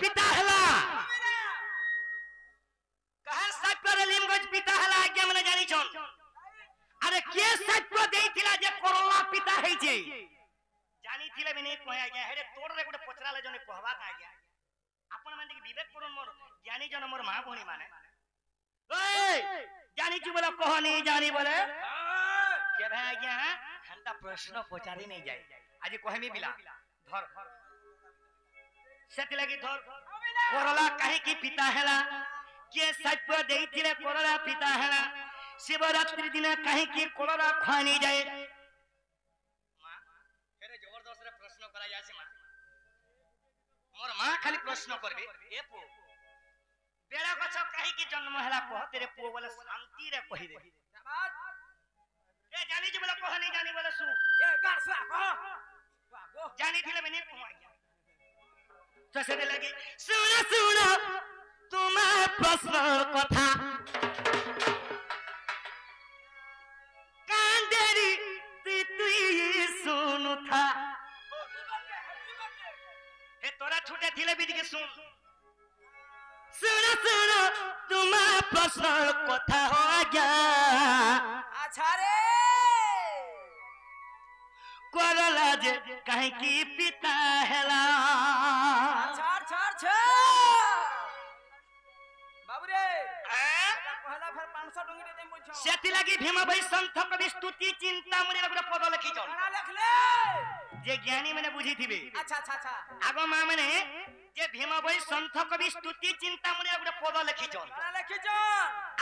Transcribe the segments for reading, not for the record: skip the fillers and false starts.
पिता हला कहे सत्य लिंगज पिता हला आज्ञा मने जानी छन अरे के सत्य देइथिला जे कोरोना पिता है जे जानी थिले बिने कहया गया हेरे तोर रे गुटे पचराले जने कहबा का गया अपन माने कि विवेक करून मोर ज्ञानी जन मोर मां भणी माने ओए जानी छु बोला कह नहीं जानी बोले के भाई गया हंता प्रश्न पचारी नहीं जाए आज कहमी बिला धर सेति लगी धर कोरोला काहे की पिता हैला के सत्य देइथिले कोरोला पिता हैला शिवरात्रि दिन काहे की कोरोला खानी जाए मां फेरे जबरदस्त रे प्रश्न करा जासी मां मोर मां खाली प्रश्न करबे ए पो बेड़ा गछ काहे की जन्म हैला कह तेरे पो बोले शांति रे कहि दे ए जानी जे बोले कह नहीं जानी बोले सु ए गासा कह जानी थिले बने कह गया तो से लगी सुनो सुनो तुम प्रश्न कथा कांदेरी तुई सुनु था ए तोरा छूटे थिले बीज के सुन सुनो सुनो तुम प्रश्न कथा हो गया अच्छा रे कोरला जे काहे की पिता हैला छाड़ छाड़ छाड़ बाबू रे पहला फिर 500 डंगी दे मुझ सेति लगी भीम भाई संत कवि स्तुति चिंता मुनि गुटे पद लिखि जन कना लिख ले जे ज्ञानी माने बुझी थिबे अच्छा अच्छा अच्छा आगो मां माने जे भीम भाई संत कवि स्तुति चिंता मुनि गुटे पद लिखि जन कना लिखि जन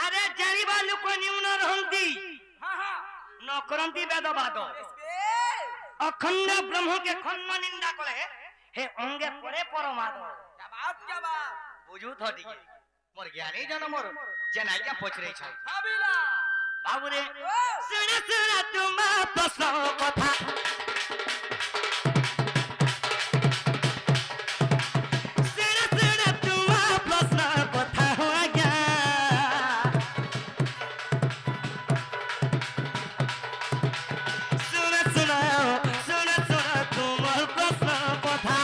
अरे जानिबा लोक न्यून रहंती हां हां न करंती वेदवाद अखंड ब्रह्म के खंड निंदा कले हे अंगे परे परमाद क्या बात बुझू थो दिके मोर ज्ञानी जन मोर जेना क्या पचरे छ हाबिला बाबू रे सुन सुन तुम प्रश्न कथा सुन सुन तुम प्रश्न कथा हो गया सुन सुन सुन सुन तुम प्रश्न कथा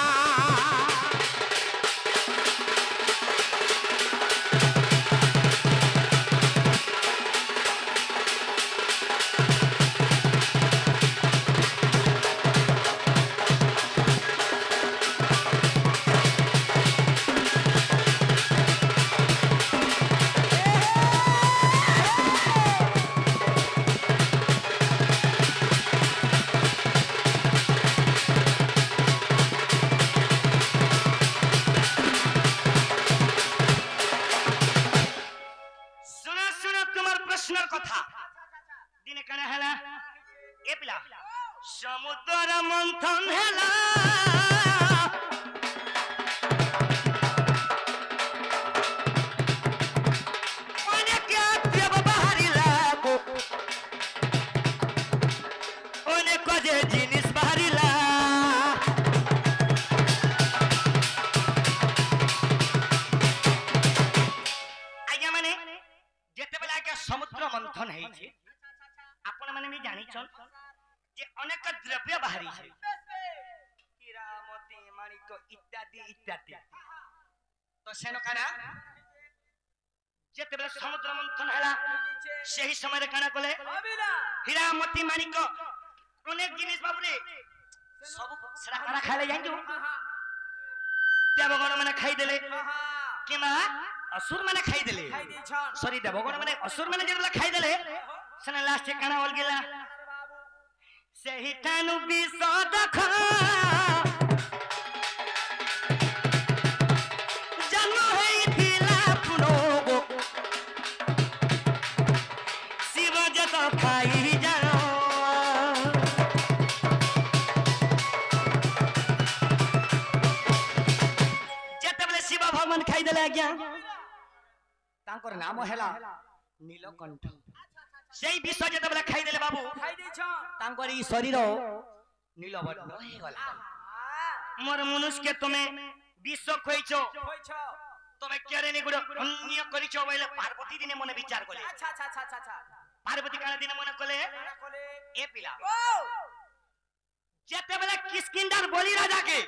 समुद्र मंथन हैला ओने क्या देव बाहरिला को ओने कजे जिनिस बाहरिला आज्ञा माने जेते बेला के समुद्र मंथन है छे आपण माने मी जानि छन जे अनेक द्रव्य बाहरी छे हीरा मोती माणिक इत्यादि इत्यादि तो सेनो काना जेते बेला समुद्र मंथन हैला सही समय रे काना कोले हीरा मोती माणिक अनेक जिनिस बाबू रे सब सरा काना खाले जांजू देवगण माने खाई देले किमा असुर माने खाई देले सॉरी देवगण माने असुर माने जेला खाई देले सने लास्ट काना होल गेला सही तानु बिसद खा जन्म है थिला पुनोगो शिव जत खाई जाओ जेतबले शिव भगवान खाई देले आज्ञा तांकर नाम हैला नीलकंठ सेई विष जेतबले खाई देले बाबू खाई दै छ तांकर ई शरीर नीलवर्ण हो गला मोर मनुष्य के तुमे विष खोइछो तुमे केरे नि गुडो अन्य करिछो बइले पार्वती दिने मने विचार कोले अच्छा अच्छा अच्छा अच्छा पार्वती काना दिने मने कोले ए पिला ओ जेतबले किसकिंदर बोली राजा के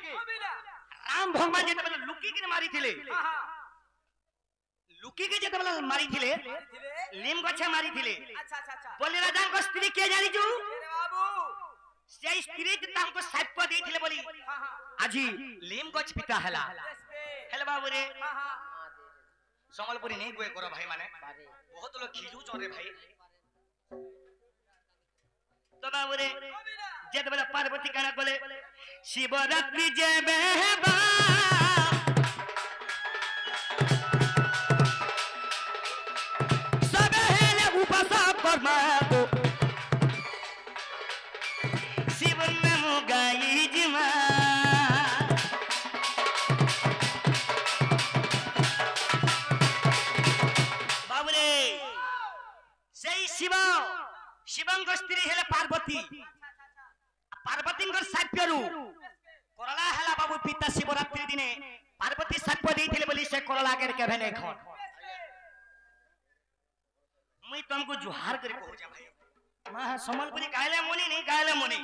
राम राम भगवान जेते लुकी के मारी थिले हां हां लुकी के जेते मारी थिले लीम गछ मारी थिले अच्छा अच्छा अच्छा बोली राजा को स्त्री के जानी छु अरे बाबू से स्त्री तांको साप देथिले बोली हां हां आजी लीम गछ पिता हला हेले बाबू रे हां हां समलपुरी नहीं गोए करो भाई माने बहुत लोग खिजू चोरे भाई तो बाबू रे जेते बेला पार्वती काना बोले शिवरात्रि जेबे बा सबे हेले उपसा कर्मा को शिव नाम गाई जिमा बाबू रे सेई शिवंग स्त्री हेले पार्वती पार्वतींकर साप्यरु करला हला बाबू पिता शिवरात्रि दिने पार्वती साप्य देथिले बोली से करला के केभे नै खन मुई तुमको जुहार करे कहू जा भाई मां समलपुरी गायले मुनी नहीं गायले मुनी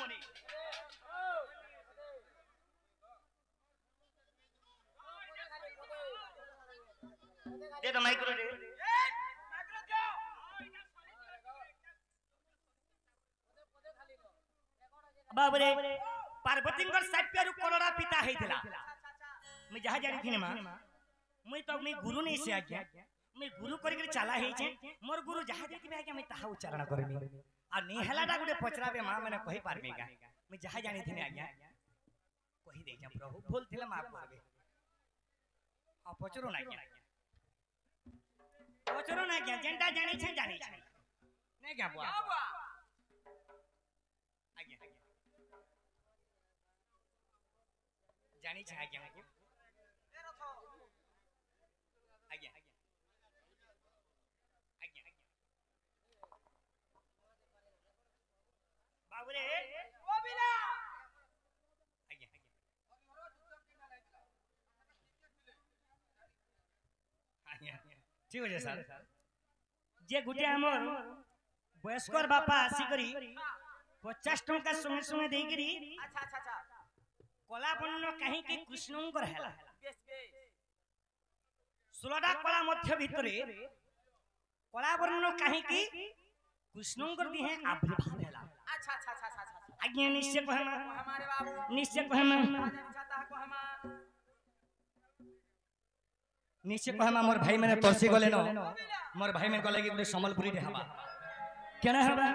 दे तो माइक्रो दे बाबू रे पार्वतींकर साप्यरु करला पिता हेथिला मैं जहा जानी थिने मां मैं तो मैं गुरु नहीं से आज्ञा मैं गुरु करी के चला हे छे मोर गुरु जहा देती मैं आज्ञा मैं ताहा उच्चारण करमी आ नहीं हलाटा गुडे पचराबे मां मैंने कहि पारमीगा मैं जहा जानी थिने आज्ञा कहि दे जा प्रभु भूल थिले माफ करबे आ पचरो ना आज्ञा पचरो ना आज्ञा जेंटा जानी छे नहीं क्या बुआ आज्ञा जानी छे आज्ञा को आज्ञा आज्ञा बाबू रे ओ बिला आज्ञा आज्ञा ठीक है सर जे गुटे हमर वयस्कर बापा आसी करी 50 टंका संगे संगे देई करी अच्छा अच्छा अच्छा कला बन्न काहे कि कृष्णंकर हैला बेस बेस 16टा कला मध्य भितरे कला बन्न काहे कि कृष्णंकर दिहे आविर्भाव हैला अच्छा अच्छा अच्छा अच्छा आज्ञा निश्चय कहमा हमारे बाबू निश्चय कहमा चाहता है को हम निश्चय कहमा मोर भाई मैंने तरसी गले न मोर भाई में गले कि गुटे समलपुरी रे हवा केना हवा